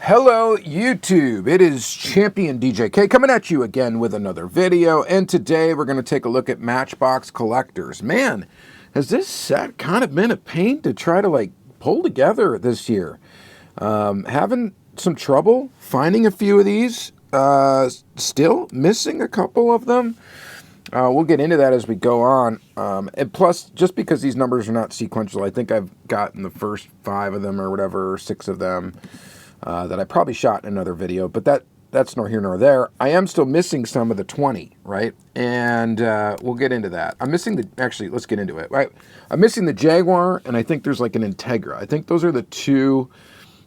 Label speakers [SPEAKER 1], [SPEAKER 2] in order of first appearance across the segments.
[SPEAKER 1] Hello YouTube, it is Champion DJK coming at you again with another video, and today we're going to take a look at Matchbox Collectors. Man, has this set kind of been a pain to try to pull together this year. Having some trouble finding a few of these, still missing a couple of them. We'll get into that as we go on, and plus, just because these numbers are not sequential, I think I've gotten the first 5 of them or whatever, or 6 of them. That I probably shot in another video, but that's nor here nor there. I am still missing some of the 20, right? And we'll get into that. I'm missing actually, let's get into it, right? I'm missing the Jaguar, and I think there's like an Integra. I think those are the 2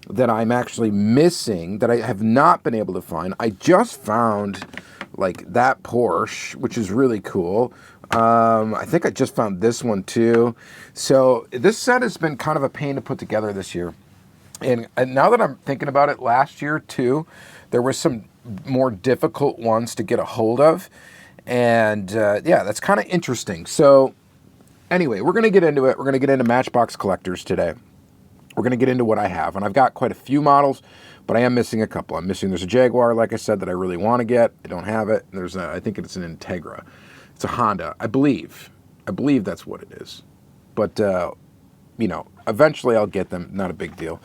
[SPEAKER 1] that I'm actually missing that I have not been able to find. I just found like that Porsche, which is really cool. I think I just found this one too. So this set has been kind of a pain to put together this year. And now that I'm thinking about it, last year too, there were some more difficult ones to get a hold of. And yeah, that's kind of interesting. So anyway, we're going to get into it. We're going to get into Matchbox Collectors today. We're going to get into what I have. And I've got quite a few models, but I am missing a couple. There's a Jaguar, like I said, that I really want to get. I don't have it. There's I think it's an Integra. It's a Honda, I believe. I believe that's what it is. But you know, eventually I'll get them. Not a big deal.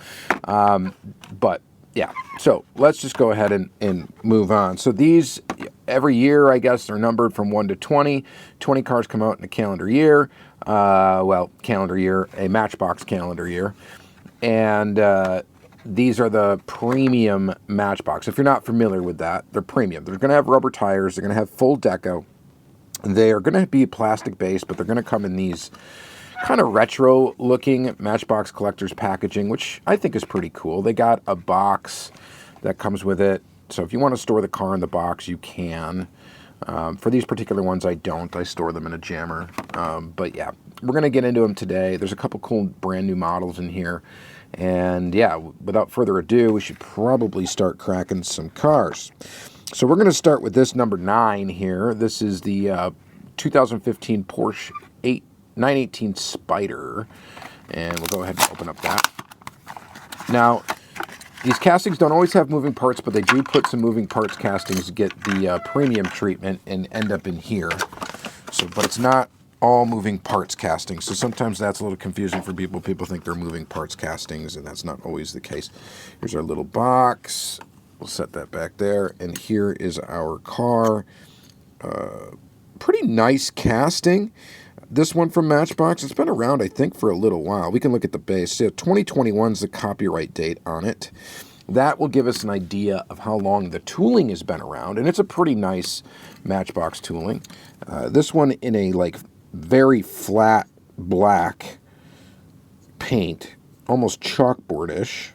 [SPEAKER 1] But yeah, so let's just go ahead and move on. So these, every year, I guess, they're numbered from 1 to 20. 20 cars come out in a calendar year. Well, calendar year, a Matchbox calendar year. And these are the premium Matchbox. If you're not familiar with that, they're premium. They're going to have rubber tires. They're going to have full deco. They are going to be plastic based, but they're going to come in these kind of retro looking Matchbox Collectors packaging, which I think is pretty cool. They got a box that comes with it, so if you want to store the car in the box, you can. For these particular ones, I don't. I store them in a jammer. But yeah, we're going to get into them today. There's a couple cool brand new models in here. And yeah, without further ado, we should probably start cracking some cars. So we're going to start with this number 9 here. This is the 2015 Porsche 918 Spyder, and we'll go ahead and open up that. Now, these castings don't always have moving parts, but they do put some moving parts castings to get the premium treatment and end up in here. So, but it's not all moving parts castings, so sometimes that's a little confusing for people. People think they're moving parts castings, and that's not always the case. Here's our little box. We'll set that back there, and here is our car. Pretty nice casting. This one from Matchbox, it's been around, I think, for a little while. We can look at the base. So 2021 is the copyright date on it. That will give us an idea of how long the tooling has been around, and it's a pretty nice Matchbox tooling. This one in a very flat black paint, almost chalkboard-ish.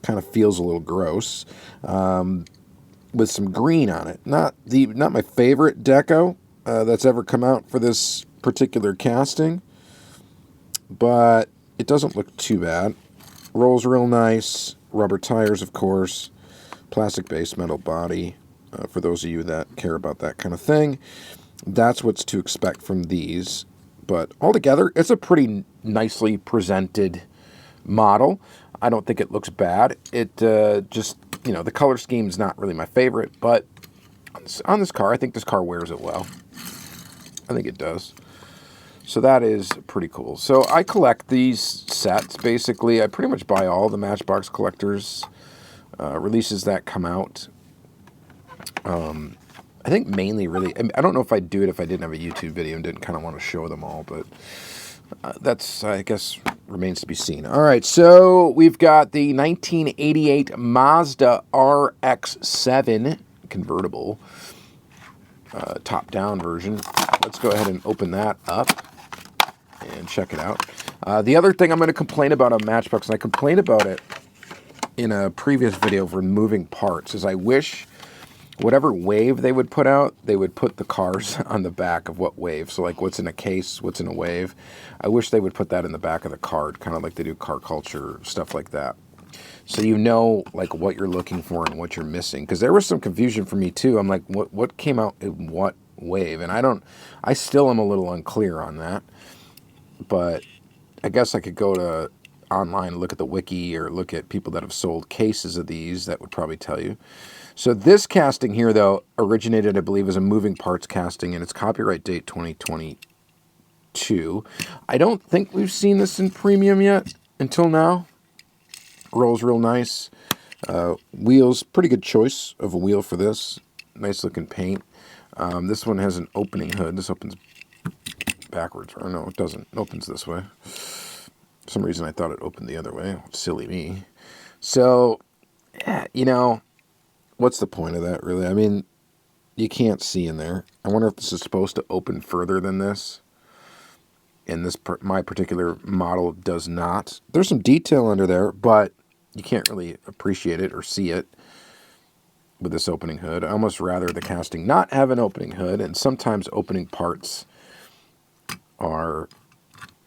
[SPEAKER 1] Kind of feels a little gross, with some green on it. Not my favorite deco that's ever come out for this particular casting, but it doesn't look too bad. Rolls real nice. Rubber tires, of course. Plastic base, metal body. For those of you that care about that kind of thing, that's what's to expect from these. But altogether, it's a pretty nicely presented model. I don't think it looks bad. It just, you know, the color scheme is not really my favorite, but on this car, I think this car wears it well. I think it does. So that is pretty cool. So I collect these sets, basically. I pretty much buy all the Matchbox Collectors releases that come out. I think mainly, really, I don't know if I'd do it if I didn't have a YouTube video and didn't kind of want to show them all, but that's, I guess, remains to be seen. All right, so we've got the 1988 Mazda RX-7 Convertible, top-down version. Let's go ahead and open that up and check it out. The other thing I'm going to complain about on Matchbox, and I complained about it in a previous video for moving parts, is I wish whatever wave they would put out, they would put the cars on the back of what wave. So like what's in a case, what's in a wave. I wish they would put that in the back of the card, kind of like they do car culture, stuff like that. So you know like what you're looking for and what you're missing. Because there was some confusion for me too. I'm like, what came out in what wave? And I still am a little unclear on that. But I guess I could go to online, look at the wiki, or look at people that have sold cases of these, that would probably tell you. So this casting here, though, originated, I believe, as a moving parts casting, and its copyright date 2022. I don't think we've seen this in premium yet until now. Rolls real nice. Wheels, pretty good choice of a wheel for this. Nice looking paint. This one has an opening hood. This opens backwards. Or no, it doesn't. It opens this way. For some reason I thought it opened the other way. Silly me. So, yeah, you know, what's the point of that, really? I mean, you can't see in there. I wonder if this is supposed to open further than this. And this, my particular model does not. There's some detail under there, but you can't really appreciate it or see it with this opening hood. I almost rather the casting not have an opening hood, and sometimes opening parts are,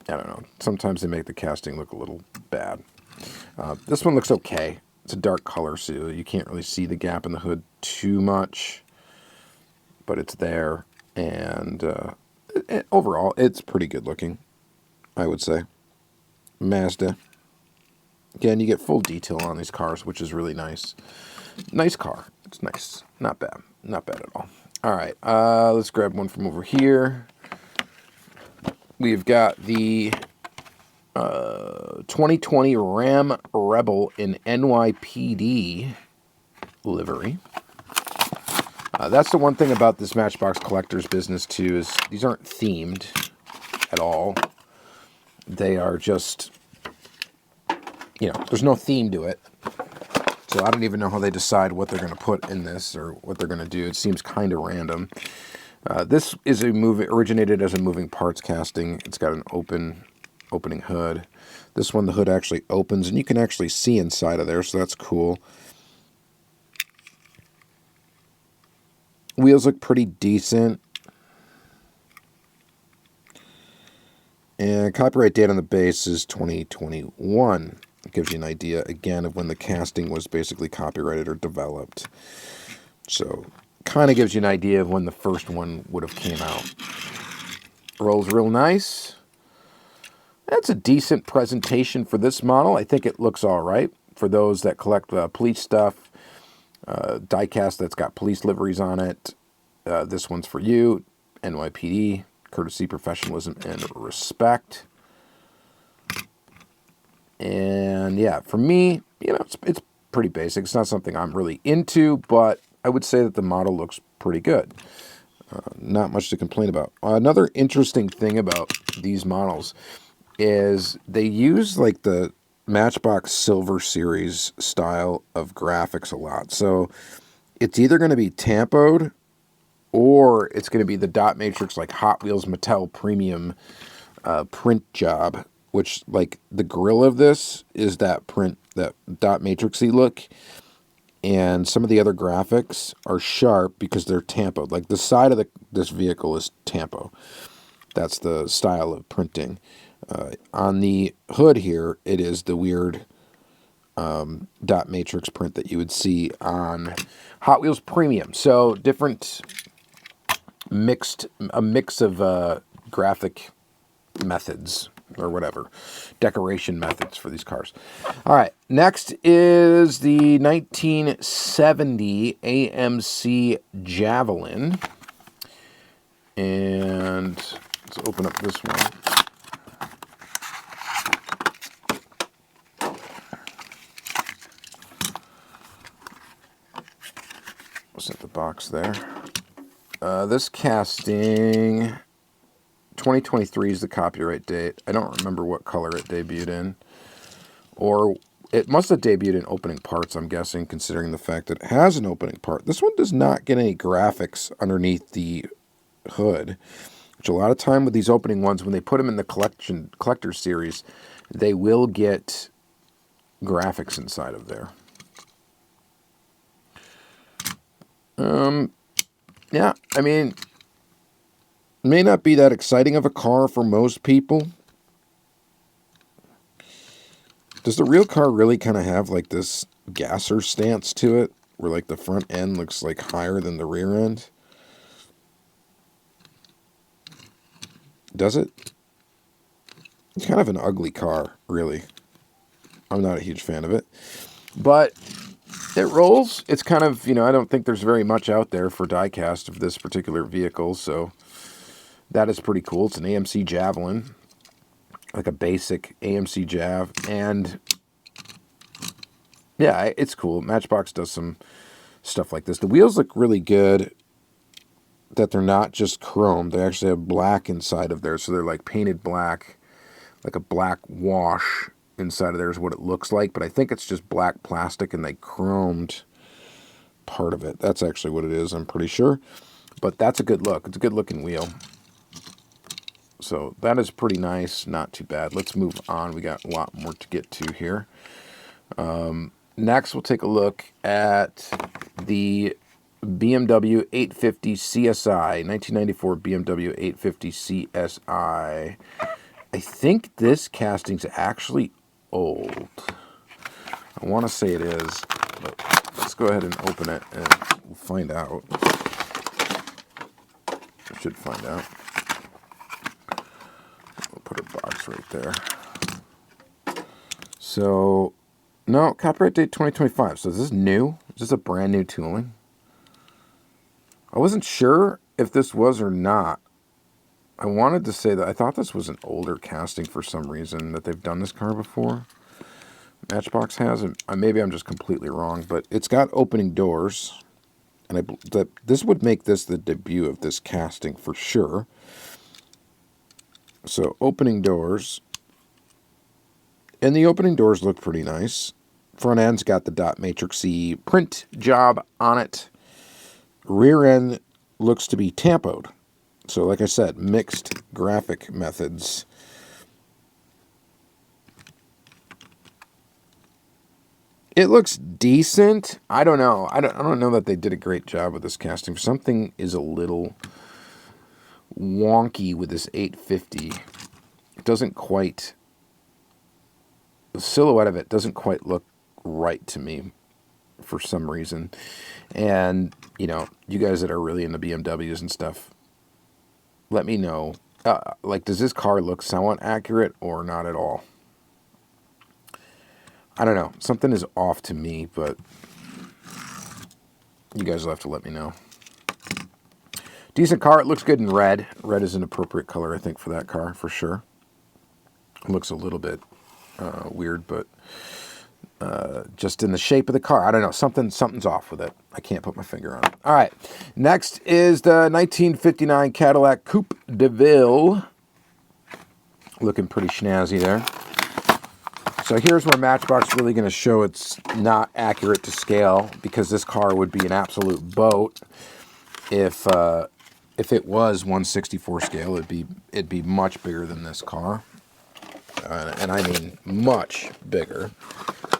[SPEAKER 1] I don't know, sometimes they make the casting look a little bad. This one looks okay. It's a dark color, so you can't really see the gap in the hood too much, but it's there, and overall, it's pretty good looking, I would say. Mazda. Again, you get full detail on these cars, which is really nice. Nice car. It's nice. Not bad. Not bad at all. All right, let's grab one from over here. We've got the 2020 Ram Rebel in NYPD livery. That's the one thing about this Matchbox Collectors business, too, is these aren't themed at all. They are just, you know, there's no theme to it. So I don't even know how they decide what they're going to put in this or what they're going to do. It seems kind of random. This is originated as a moving parts casting. It's got an opening hood. This one, the hood actually opens, and you can actually see inside of there, so that's cool. Wheels look pretty decent. And copyright date on the base is 2021. It gives you an idea, again, of when the casting was basically copyrighted or developed. So, kind of gives you an idea of when the first one would have came out. Rolls real nice. That's a decent presentation for this model. I think it looks all right for those that collect police stuff. Diecast that's got police liveries on it. This one's for you. NYPD. Courtesy, professionalism, and respect. And yeah, for me, you know, it's pretty basic. It's not something I'm really into, but I would say that the model looks pretty good. Not much to complain about. Another interesting thing about these models is they use like the Matchbox Silver Series style of graphics a lot. So it's either going to be tampoed or it's going to be the dot matrix like Hot Wheels Mattel Premium print job, which like the grill of this is that print, that dot matrixy look. And some of the other graphics are sharp because they're tampoed. Like the side of this vehicle is tampo. That's the style of printing. On the hood here, it is the weird dot matrix print that you would see on Hot Wheels Premium. So different a mix of graphic methods or whatever, decoration methods for these cars. All right, next is the 1970 AMC Javelin. And let's open up this one. Set the box there. This casting, 2023 is the copyright date. I don't remember what color it debuted in. Or it must have debuted in opening parts, I'm guessing, considering the fact that it has an opening part. This one does not get any graphics underneath the hood, which a lot of time with these opening ones, when they put them in the collector series, they will get graphics inside of there. Yeah, I mean, may not be that exciting of a car for most people. Does the real car really kind of have like this gasser stance to it, where like the front end looks like higher than the rear end? Does it? It's kind of an ugly car, really. I'm not a huge fan of it. But it rolls. It's kind of, you know, I don't think there's very much out there for diecast of this particular vehicle, so that is pretty cool. It's an AMC Javelin, like a basic AMC Jav, and yeah, it's cool. Matchbox does some stuff like this. The wheels look really good, that they're not just chrome. They actually have black inside of there, so they're like painted black, like a black wash inside of there is what it looks like, but I think it's just black plastic and they chromed part of it. That's actually what it is, I'm pretty sure. But that's a good look. It's a good looking wheel. So that is pretty nice. Not too bad. Let's move on. We got a lot more to get to here. Next, we'll take a look at the BMW 850 CSI, 1994 BMW 850 CSI. I think this casting's actually old. I want to say it is, but let's go ahead and open it and we'll find out. I should find out. We'll put a box right there. So, no, copyright date 2025. So is this new? Is this a brand new tooling? I wasn't sure if this was or not. I wanted to say that I thought this was an older casting for some reason, that they've done this car before. Matchbox has, and maybe I'm just completely wrong, but it's got opening doors, and this would make this the debut of this casting for sure. So opening doors, and the opening doors look pretty nice. Front end's got the dot matrixy print job on it. Rear end looks to be tampoed. So like I said, mixed graphic methods. It looks decent. I don't know. I don't know that they did a great job with this casting. Something is a little wonky with this 850. It doesn't quite, the silhouette of it doesn't quite look right to me for some reason. And, you know, you guys that are really into BMWs and stuff, let me know. Like, does this car look somewhat accurate or not at all? I don't know. Something is off to me, but you guys will have to let me know. Decent car. It looks good in red. Red is an appropriate color, I think, for that car, for sure. It looks a little bit weird, but just in the shape of the car. I don't know. Something's off with it. I can't put my finger on it. All right. Next is the 1959 Cadillac Coupe DeVille. Looking pretty snazzy there. So here's where Matchbox really going to show it's not accurate to scale, because this car would be an absolute boat if it was 1/64 scale. It'd be much bigger than this car, and I mean much bigger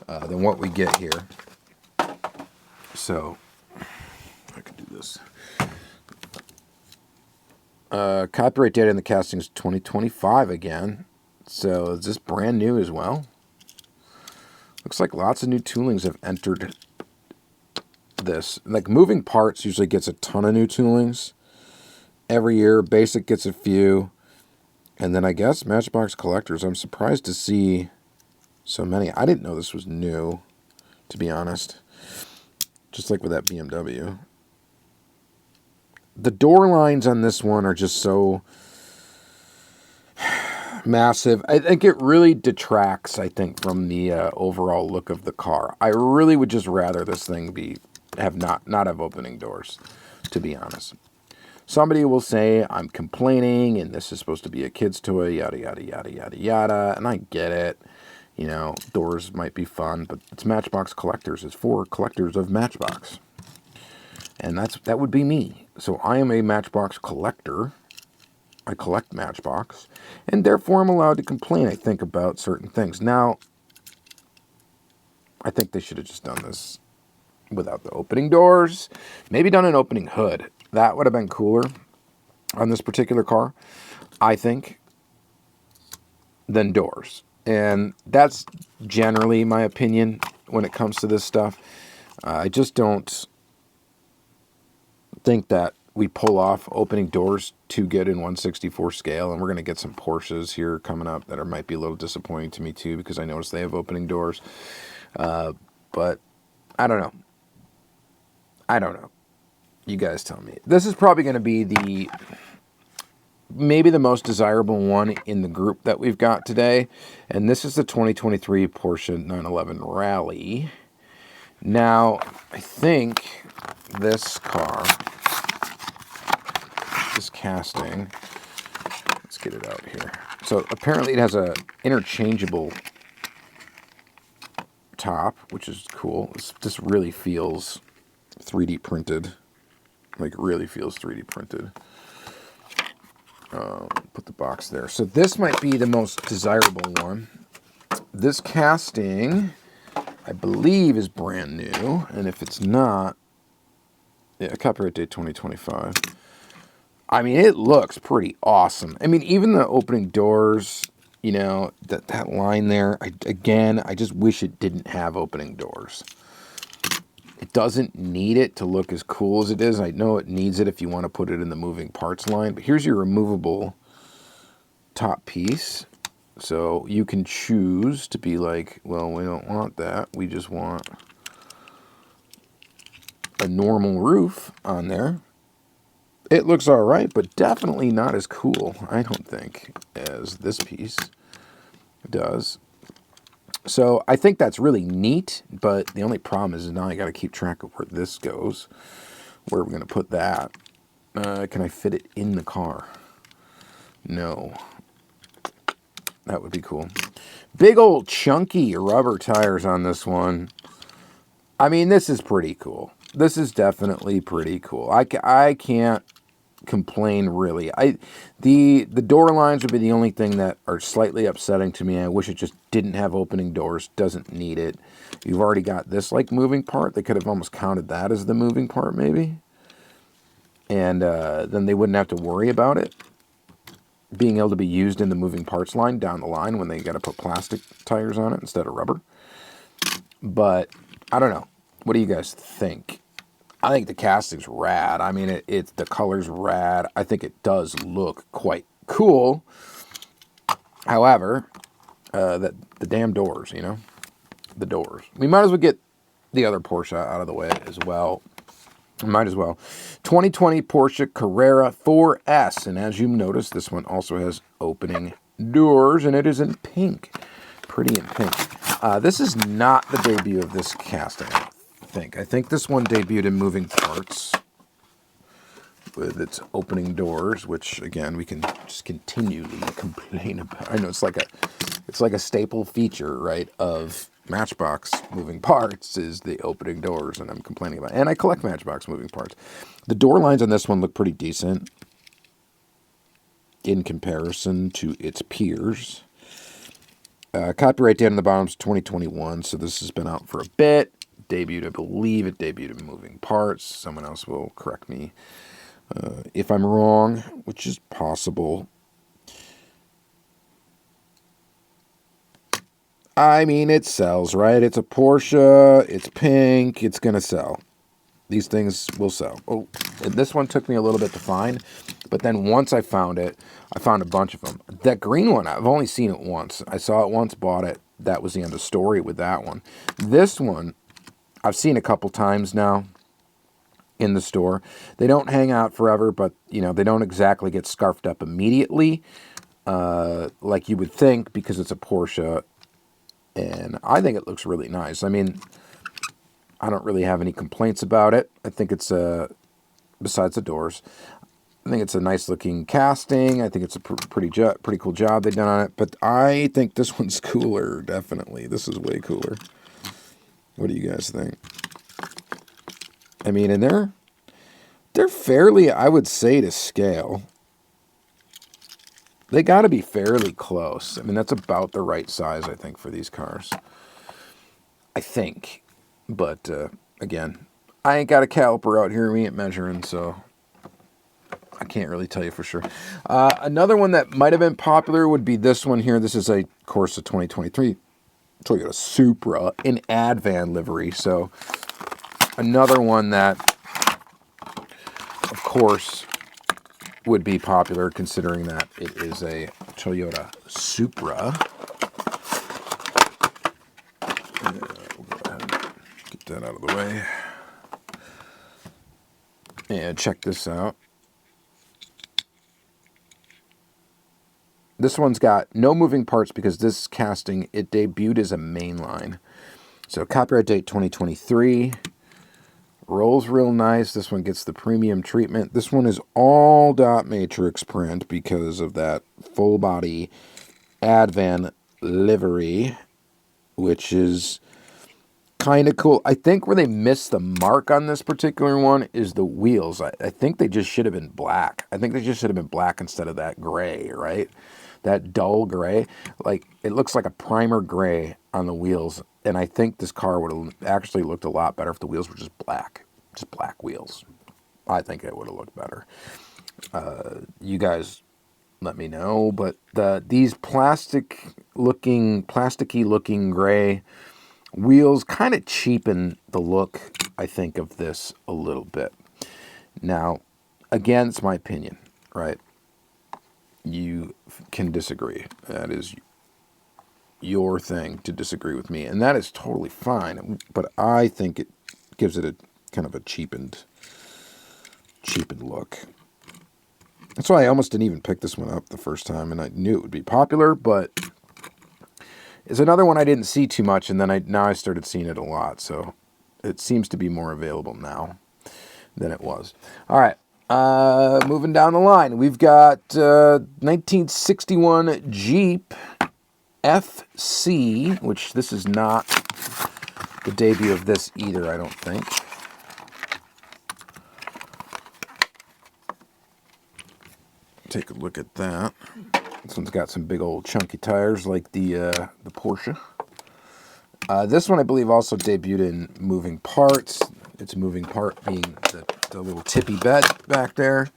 [SPEAKER 1] than what we get here. So I could do this. Copyright date in the casting is 2025 again. So is this brand new as well? Looks like lots of new toolings have entered this. Like, moving parts usually gets a ton of new toolings every year. Basic gets a few. And then I guess Matchbox Collectors, I'm surprised to see so many. I didn't know this was new, to be honest. Just like with that BMW. The door lines on this one are just so massive. I think it really detracts, I think, from the overall look of the car. I really would just rather this thing not have opening doors, to be honest. Somebody will say I'm complaining and this is supposed to be a kid's toy, yada, yada, yada, yada, yada, and I get it. You know, doors might be fun, but it's Matchbox Collectors. It's for collectors of Matchbox. And that would be me. So I am a Matchbox collector. I collect Matchbox, and therefore I'm allowed to complain, I think, about certain things. Now, I think they should have just done this without the opening doors. Maybe done an opening hood. That would have been cooler on this particular car, I think, than doors. And that's generally my opinion when it comes to this stuff. I just don't think that we pull off opening doors too good in 1/64 scale, and we're going to get some Porsches here coming up that might be a little disappointing to me too, because I noticed they have opening doors. But I don't know. I don't know. You guys tell me. This is probably going to be maybe the most desirable one in the group that we've got today, and this is the 2023 Porsche 911 Rally. Now, I think this car, this casting, let's get it out here. So apparently it has a interchangeable top, which is cool. This really feels 3D printed. Like, really feels 3D printed. Put the box there. So this might be the most desirable one. This casting, I believe, is brand new. And if it's not, yeah, copyright date 2025. I mean, it looks pretty awesome. I mean, even the opening doors, you know, that line there, I just wish it didn't have opening doors. It doesn't need it to look as cool as it is. I know it needs it if you want to put it in the moving parts line, but here's your removable top piece. So you can choose to be like, well, we don't want that. We just want a normal roof on there. It looks all right, but definitely not as cool, I don't think, as this piece does. So I think that's really neat, but the only problem is now I got to keep track of where this goes. Where are we going to put that? Can I fit it in the car? No. That would be cool. Big old chunky rubber tires on this one. I mean, this is pretty cool. This is definitely pretty cool. I can't complain, really. The door lines would be the only thing that are slightly upsetting to me. I wish it just didn't have opening doors. Doesn't need it. You've already got this like moving part. They could have almost counted that as the moving part, maybe. And then they wouldn't have to worry about it being able to be used in the moving parts line down the line when they got to put plastic tires on it instead of rubber. But I don't know. What do you guys think? I think the casting's rad. I mean, the color's rad. I think it does look quite cool. However, the damn doors, you know? The doors. We might as well get the other Porsche out of the way as well. Might as well. 2020 Porsche Carrera 4S. And as you notice, this one also has opening doors, and it is in pink. Pretty in pink. This is not the debut of this casting, I think this one debuted in moving parts with its opening doors, which again we can just continually complain about. I know it's like a staple feature, right, of Matchbox moving parts is the opening doors, and I'm complaining about it. And I collect Matchbox moving parts. The door lines on this one look pretty decent in comparison to its peers. Copyright date on the bottom is 2021, so this has been out for a bit. Debuted, I believe it debuted in moving parts. Someone else will correct me if I'm wrong, which is possible. I mean, it sells, right? It's a Porsche. It's pink. It's going to sell. These things will sell. Oh, and this one took me a little bit to find, but then once I found it, I found a bunch of them. That green one, I've only seen it once. I saw it once, bought it. That was the end of the story with that one. This one, I've seen a couple times now in the store. They don't hang out forever, but, you know, they don't exactly get scarfed up immediately like you would think, because it's a Porsche. And I think it looks really nice. I mean, I don't really have any complaints about it. I think it's, besides the doors, I think it's a nice looking casting. I think it's a pretty cool job they've done on it. But I think this one's cooler, definitely. This is way cooler. What do you guys think? I mean, and they're fairly, I would say, to scale. They got to be fairly close. I mean, that's about the right size, I think, for these cars. I think. But, again, I ain't got a caliper out here. We ain't measuring, so I can't really tell you for sure. Another one that might have been popular would be this one here. This is a Corsa 2023 Toyota Supra in Advan livery. So another one that, of course, would be popular considering that it is a Toyota Supra. We'll go ahead and get that out of the way. And check this out. This one's got no moving parts because this casting, it debuted as a mainline. So copyright date 2023. Rolls real nice. This one gets the premium treatment. This one is all dot matrix print because of that full body Advan livery, which is kind of cool. I think where they missed the mark on this particular one is the wheels. I think they just should have been black. I think they just should have been black instead of that gray, right? That dull gray. Like, it looks like a primer gray on the wheels. And I think this car would have actually looked a lot better if the wheels were just black wheels. I think it would have looked better. You guys let me know. But these plasticky looking gray wheels kind of cheapen the look, I think, of this a little bit. Now, again, it's my opinion, right? You can disagree. That is your thing to disagree with me, and that is totally fine. But I think it gives it a kind of a cheapened look. That's why I almost didn't even pick this one up the first time, and I knew it would be popular, but it's another one I didn't see too much, and then now I started seeing it a lot, so it seems to be more available now than it was. All right, moving down the line, we've got 1961 Jeep FC, which this is not the debut of this either, I don't think. Take a look at that. This one's got some big old chunky tires like the Porsche. This one I believe also debuted in moving parts. Its moving part being the little tippy bed back there.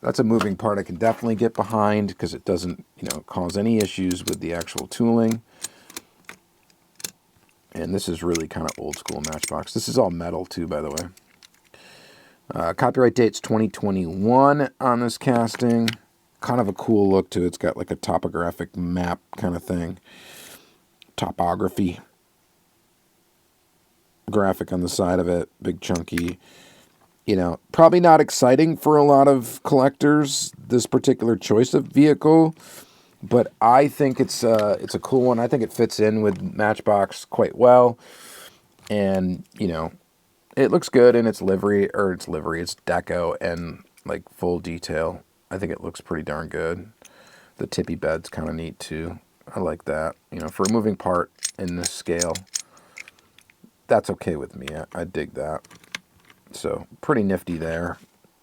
[SPEAKER 1] That's a moving part I can definitely get behind because it doesn't, cause any issues with the actual tooling. And this is really kind of old school Matchbox. This is all metal too, by the way. Copyright date's 2021 on this casting. Kind of a cool look to it. It's got like a topographic map kind of thing. Topography graphic on the side of it. Big chunky. Probably not exciting for a lot of collectors, this particular choice of vehicle, but I think it's a cool one. I think it fits in with Matchbox quite well, and it looks good in its deco and like full detail. I think it looks pretty darn good. The tippy bed's kind of neat too. I like that. For a moving part in this scale, that's okay with me. I dig that. So, pretty nifty there.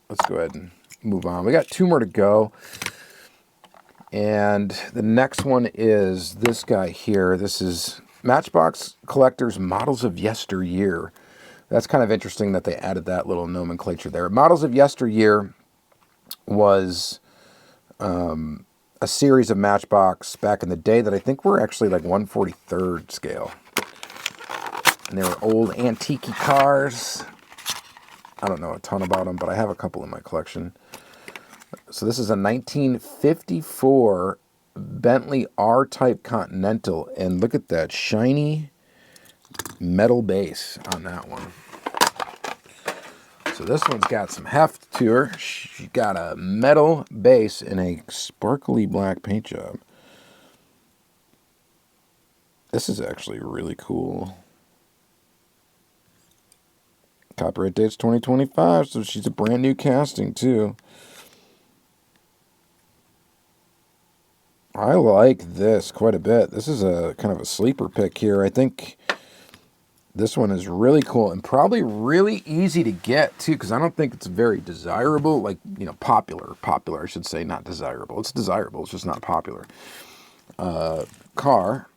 [SPEAKER 1] Let's go ahead and move on. We got two more to go. And the next one is this guy here. This is Matchbox Collectors Models of Yesteryear. That's kind of interesting that they added that little nomenclature there. Models of Yesteryear was a series of Matchbox back in the day that I think were actually like 1/43rd scale. And they were old antique cars. I don't know a ton about them, but I have a couple in my collection. So this is a 1954 Bentley R-Type Continental, and look at that shiny metal base on that one. So this one's got some heft to her. She's got a metal base and a sparkly black paint job. This is actually really cool. Copyright date's 2025, so she's a brand new casting too. I like this quite a bit. This is a kind of a sleeper pick here. I think this one is really cool and probably really easy to get too, because I don't think it's very desirable, like, popular, I should say, not desirable. It's desirable, it's just not popular. Car.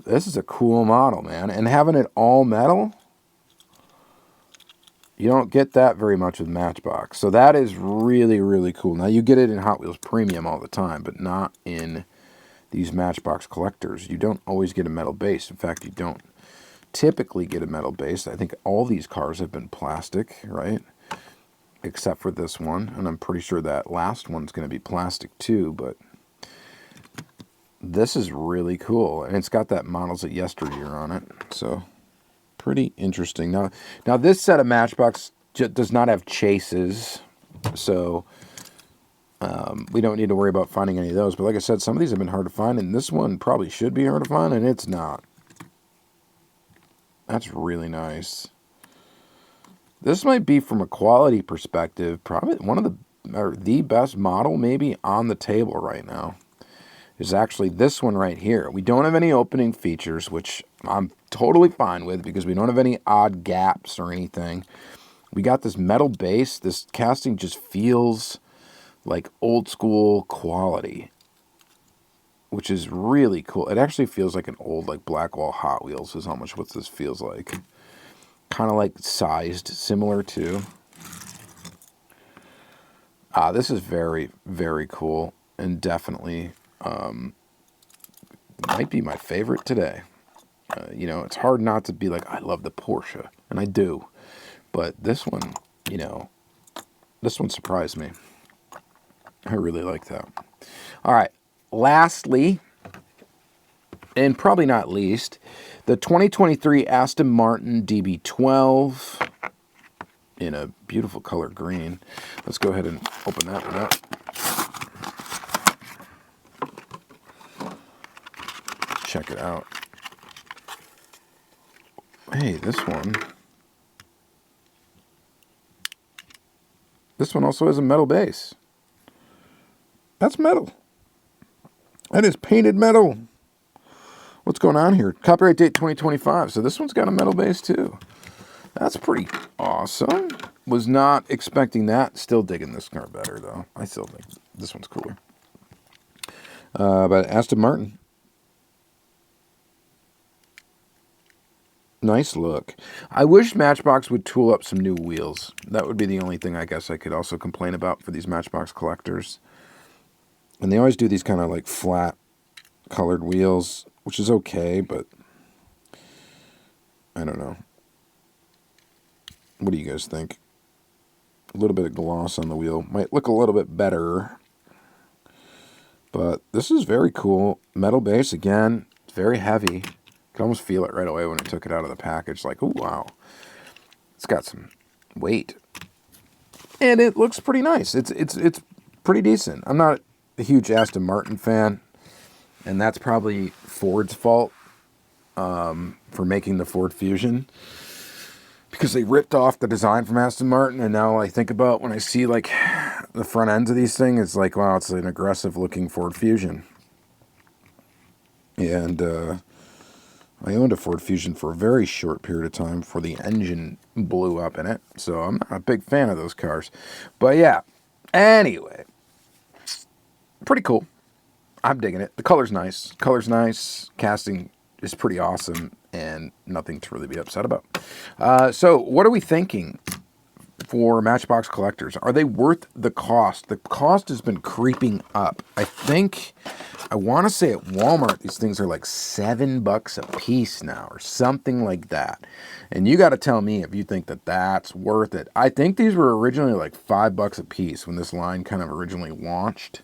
[SPEAKER 1] This is a cool model, man. And having it all metal, you don't get that very much with Matchbox. So that is really, really cool. Now, you get it in Hot Wheels Premium all the time, but not in these Matchbox Collectors. You don't always get a metal base. In fact, you don't typically get a metal base. I think all these cars have been plastic, right? except for this one, and I'm pretty sure that last one's going to be plastic too, but this is really cool, and it's got that Models of Yesteryear on it, so pretty interesting. Now this set of Matchbox does not have chases, so we don't need to worry about finding any of those, but like I said, some of these have been hard to find, and this one probably should be hard to find, and it's not. That's really nice. This might be, from a quality perspective, probably one of the best model maybe on the table right now. Is actually this one right here. We don't have any opening features, which I'm totally fine with because we don't have any odd gaps or anything. We got this metal base. This casting just feels like old school quality, which is really cool. It actually feels like an old like Blackwall Hot Wheels is how much what this feels like. Kind of like sized, similar to. This is very, very cool, and definitely might be my favorite today. You know, it's hard not to be like, I love the Porsche, and I do. But this one, you know, this one surprised me. I really like that. All right, lastly, and probably not least, the 2023 Aston Martin DB12 in a beautiful color green. Let's go ahead and open that one up. Check it out. Hey, this one also has a metal base. That's metal. That is painted metal. What's going on here? Copyright date 2025. So this one's got a metal base too. That's pretty awesome. Was not expecting that. Still digging this car better though. I still think this one's cooler. But Aston Martin. Nice look. I wish Matchbox would tool up some new wheels. That would be the only thing I guess I could also complain about for these Matchbox collectors. And they always do these kind of like flat colored wheels, which is okay, but I don't know. What do you guys think? A little bit of gloss on the wheel might look a little bit better. But this is very cool. Metal base again. It's very heavy. You can almost feel it right away when I took it out of the package. Like, oh, wow. It's got some weight. And it looks pretty nice. It's pretty decent. I'm not a huge Aston Martin fan. And that's probably Ford's fault for making the Ford Fusion. Because they ripped off the design from Aston Martin. And now I think about when I see like the front ends of these things, it's like, wow, it's an aggressive looking Ford Fusion. And I owned a Ford Fusion for a very short period of time before the engine blew up in it. So I'm not a big fan of those cars. But yeah, anyway, pretty cool. I'm digging it. The color's nice. Color's nice. Casting is pretty awesome and nothing to really be upset about. So what are we thinking for Matchbox collectors? Are they worth the cost? The cost has been creeping up. I want to say at Walmart, these things are like $7 a piece now or something like that. And you got to tell me if you think that that's worth it. I think these were originally like $5 a piece when this line kind of originally launched.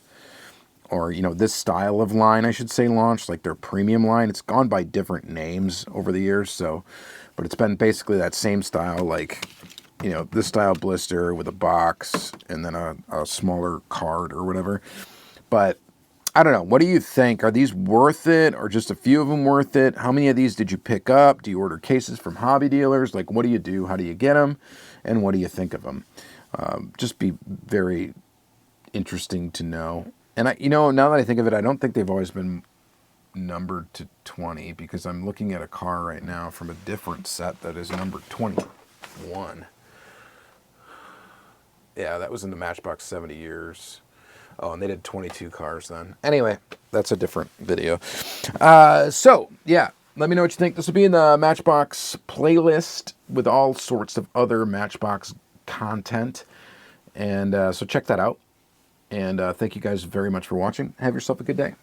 [SPEAKER 1] Or, you know, this style of line, I should say, launched, like their premium line. It's gone by different names over the years, so, but it's been basically that same style, like, you know, this style blister with a box and then a smaller card or whatever. But I don't know. What do you think? Are these worth it, or just a few of them worth it? How many of these did you pick up? Do you order cases from hobby dealers? Like, what do you do? How do you get them? And what do you think of them? Just be very interesting to know. And you know, now that I think of it, I don't think they've always been numbered to 20, because I'm looking at a car right now from a different set that is numbered 21. Yeah, that was in the Matchbox 70 years. Oh, and they did 22 cars then. Anyway, that's a different video. So, yeah, let me know what you think. This will be in the Matchbox playlist with all sorts of other Matchbox content. And so check that out. And thank you guys very much for watching. Have yourself a good day.